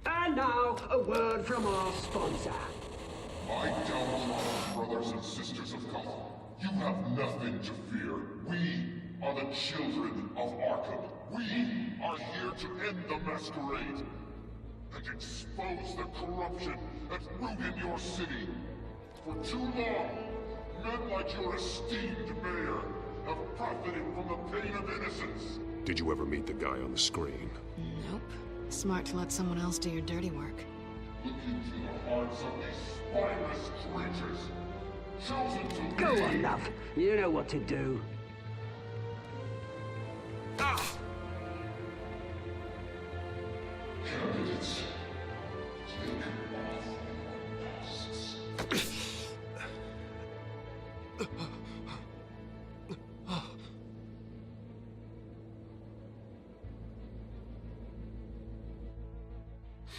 And now, a word from our sponsor. My downtrodden brothers and sisters of color, you have nothing to fear. We are the children of Arkham. We are here to end the masquerade and expose the corruption that's rooted your city. For too long, men like your esteemed mayor have profited from the pain of innocence. Did you ever meet the guy on the screen? Nope. Smart to let someone else do your dirty work. Look into the hearts of these spineless creatures, chosen to Go lead. on, love. You know what to do. Candidates, take off your masks.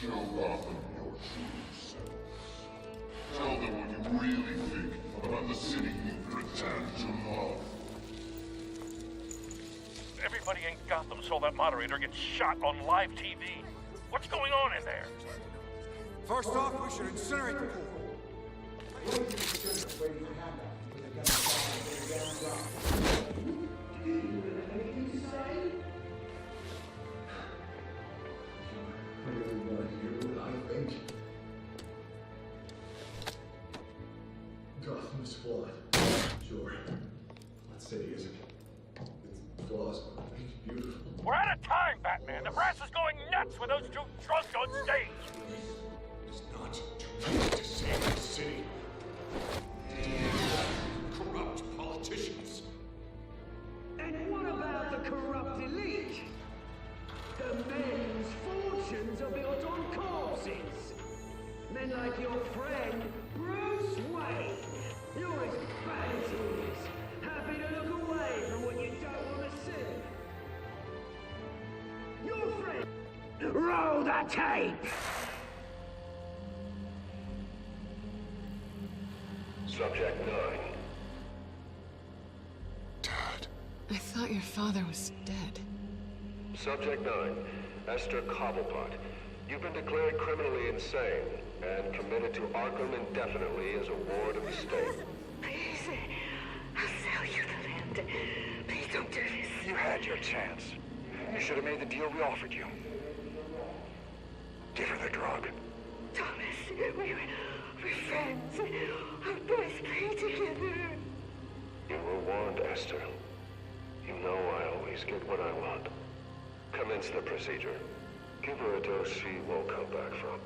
Show Gotham your true selves. Tell them what you really think about the city you pretend to love. Everybody in Gotham saw that moderator get shot on live TV. What's going on in there? First off, we should incinerate the pool. Everyone here what I think. Gotham is flawed. Sure. Let's say it isn't. Its flaws make it beautiful. We're out of time, Batman. The brass is going nuts with those two drunks on stage. It is not too late to save the city. Corrupt politicians. And what about the corrupt elite? The men's fortunes are built on corpses. Men like your friend, Bruce Wayne. You're as bad as he is. Happy to look away from what you don't want to see. Your friend... Roll the tape! Subject 9. I thought your father was dead. Subject 9, Esther Cobblepot. You've been declared criminally insane and committed to Arkham indefinitely as a ward of the state. Please, I'll sell you the land. Please don't do this. You had your chance. You should have made the deal we offered you. Give her the drug. Thomas, we're friends. Our boys play together. You were warned, Esther. You know I always get what I want. Commence the procedure. Give her a dose she won't come back from.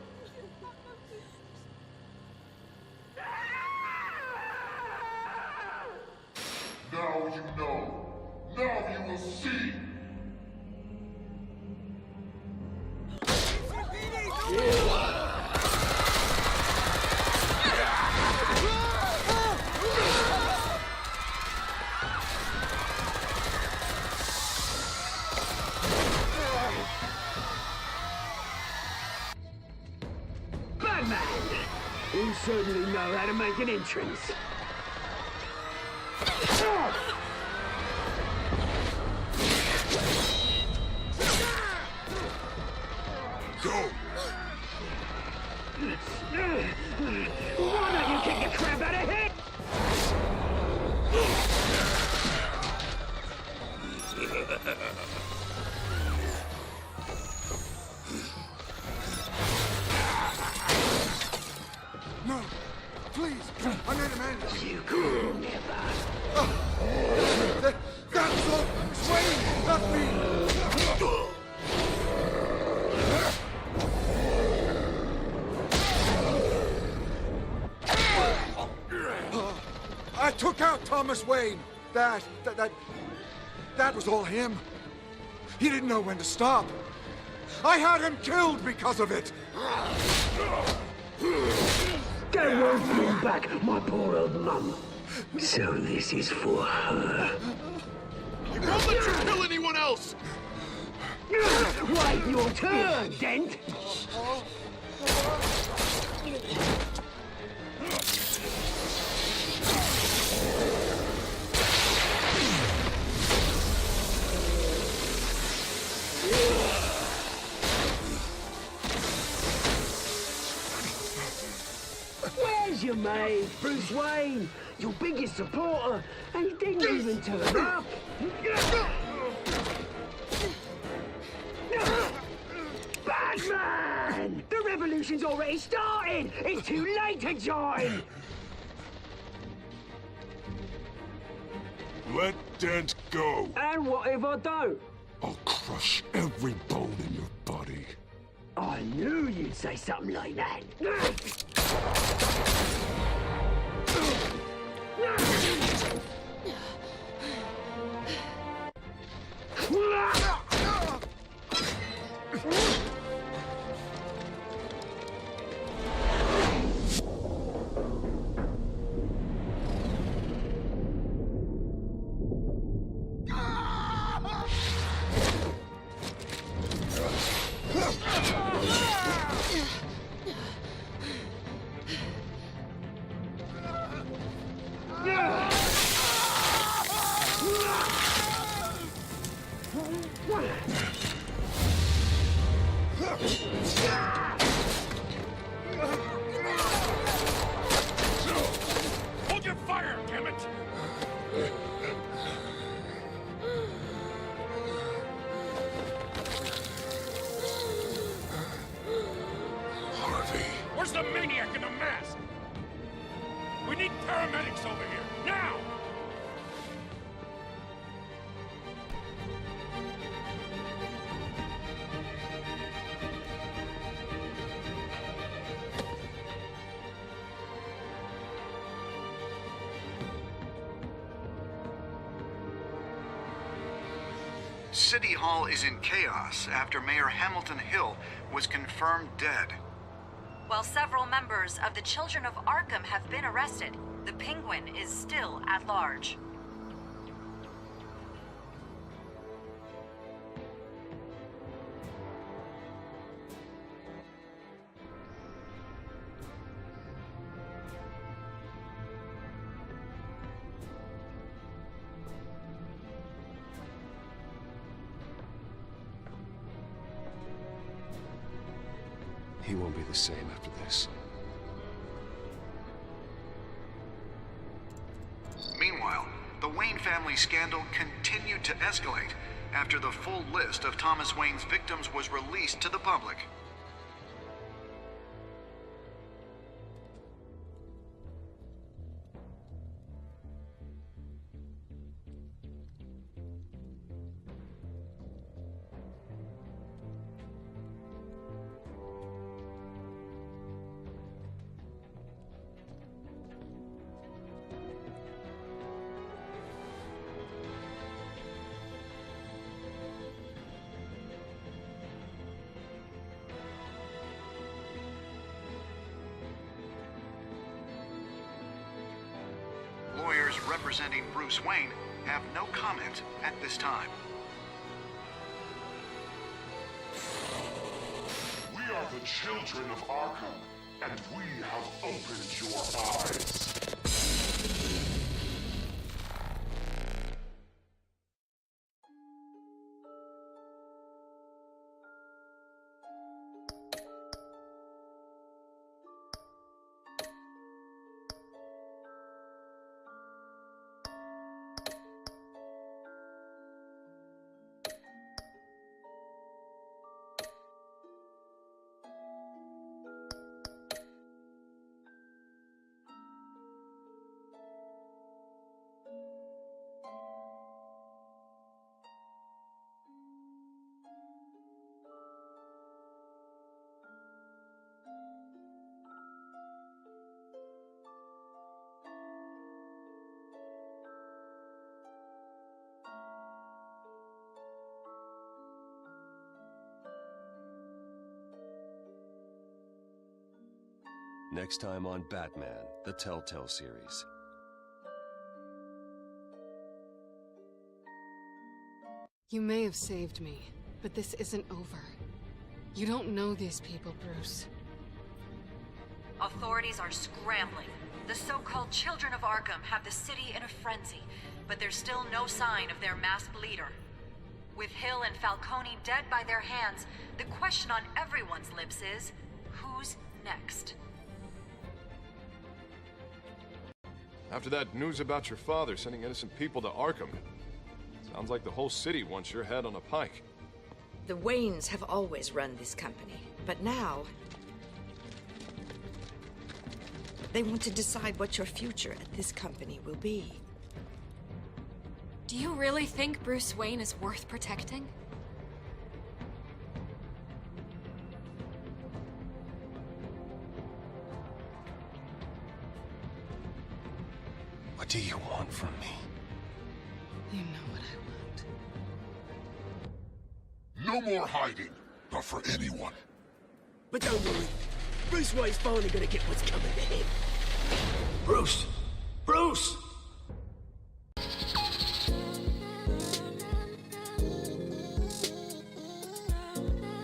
Now you know. Now you will see. Batman! You certainly know how to make an entrance. Go! Why don't you kick the crap out of him? No! Please! I made a man! You could never! That's all! Wayne! Not me! I took out Thomas Wayne! That was all him. He didn't know when to stop. I had him killed because of it! That won't bring back my poor old mum. So this is for her. I won't let you kill anyone else! Wait your turn, Dent! mate. Bruce Wayne, your biggest supporter, and he didn't even turn up. Batman! The revolution's already started! It's too late to join! Let Dent go. And what if I don't? I'll crush every bone in your body. I knew you'd say something like that. Hold your fire, damn it! Harvey. Where's the maniac in the mask? We need paramedics over here, now! City Hall is in chaos after Mayor Hamilton Hill was confirmed dead. While several members of the Children of Arkham have been arrested, the Penguin is still at large. He won't be the same after this. Meanwhile, the Wayne family scandal continued to escalate after the full list of Thomas Wayne's victims was released to the public. Lawyers representing Bruce Wayne have no comment at this time. We are the children of Arkham, and we have opened your eyes. Next time on Batman, the Telltale series. You may have saved me, but this isn't over. You don't know these people, Bruce. Authorities are scrambling. The so-called Children of Arkham have the city in a frenzy, but there's still no sign of their masked leader. With Hill and Falcone dead by their hands, the question on everyone's lips is, who's next? After that news about your father sending innocent people to Arkham, sounds like the whole city wants your head on a pike. The Waynes have always run this company, but now they want to decide what your future at this company will be. Do you really think Bruce Wayne is worth protecting? What do you want from me? You know what I No want. more hiding, not for anyone. But don't worry, Bruce Wayne's finally gonna get what's coming to him. Bruce! Bruce!